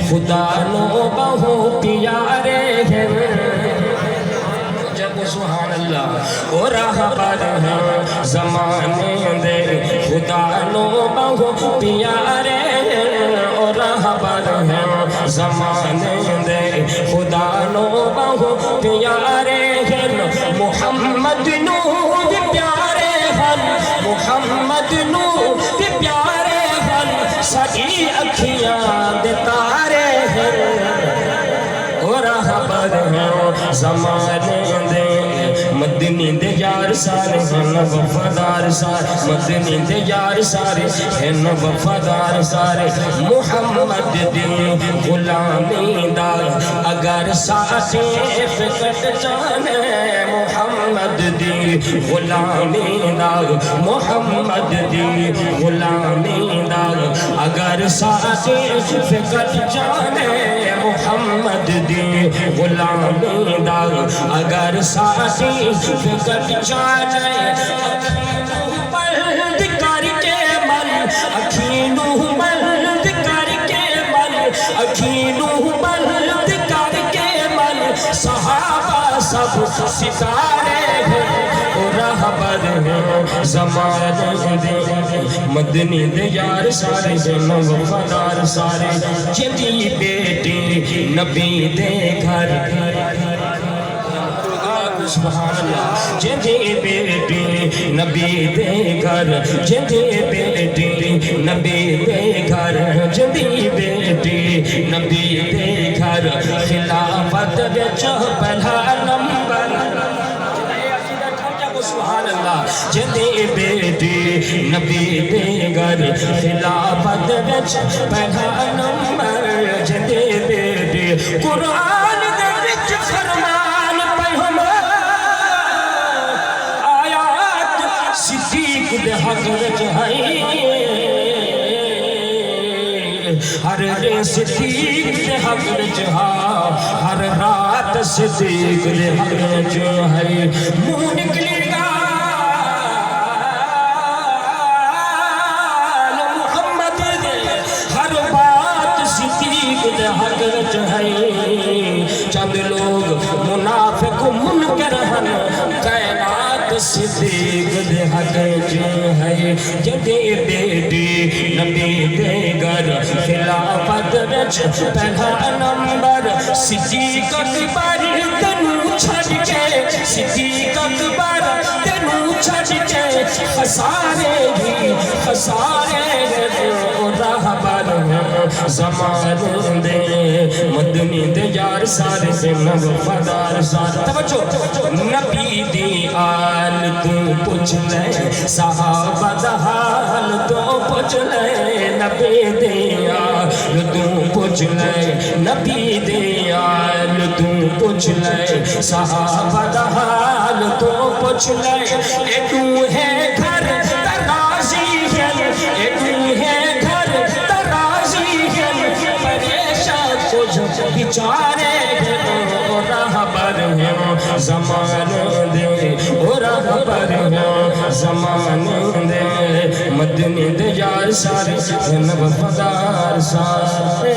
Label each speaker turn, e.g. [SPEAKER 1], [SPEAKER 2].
[SPEAKER 1] خدا نو بہو پیارے ہیں جب سبحان اللہ اور راہبر ہیں زمانے دے خدا نو بہو پیارے ہیں اور راہبر ہیں زمانے دے خدا نو بہو پیارے ہیں محمد نو بھی پیارے ہیں محمد نو بھی پیارے ہیں ساری اکھیاں دے تارے ہیں اور راہبر ہیں زمانے دے مدنی دے یار سارے ہیں وفادار سارے مدنی دے یار سارے ہیں وفادار سارے محمد دی غلامی دا اگر ساتھی فکر جانے محمد دی غلامی دا محمد دی غلامی دا اگر ساتھی فکر جانے محمد دی غلامی دا اگر ساتھی فکر جانے بلد کر کے من اکھینو بلد کر کے من اکھینو بلد کر کے من صحابہ سب ستارے ہیں اور راہبر ہیں زمانے دے مدنی دے یار سارے ہیں وفادار سارے جدی بیٹی نبی دے گھر سبحان اللہ جدی بیٹی نبی دے گھر جدی بیٹی نبی دے گھر جدی بیٹی نبی دے گھر خلافت وچ پہلا نمبر سبحان اللہ جدی بیٹی نبی دے گھر خلافت وچ پہلا نمبر جدی بیٹی قرآن دے وچ فرمان پیغمبر آیات صدیق دے حق وچ ہے ہر دے صدیق دے حق وچ ہر رات صدیق دے حق وچ ہے منہ نکلی حق وچ ہے چند لوگ منافق منکر ہن کائنات صدیق دے حق وچ ہے جدی بیٹی نبی دے گھر خلافت وچ پہلا نمبر صدیق اکبر تینوں چھڈ کے صدیق اکبر تینوں چھڈ کے خسارے ہی خسارے راہبر ہیں زمانے دے مدنی دے یار سارے ہیں وفادار سارے توجہ نبی دی آل تو پوچھ لے صحابہ دا حال تو پوچھ لے نبی دی آل تو پوچھ لے نبی دی آل تو پوچھ لے صحابہ دا حال تو پوچھ لے ایڈو ہے گھر ترازی ہے ایڈو ہے بیچارے ہیں راہبر ہیں زمانے دے راہبر ہیں زمانے دے مدنی دے یار سارے ہیں وفادار سارے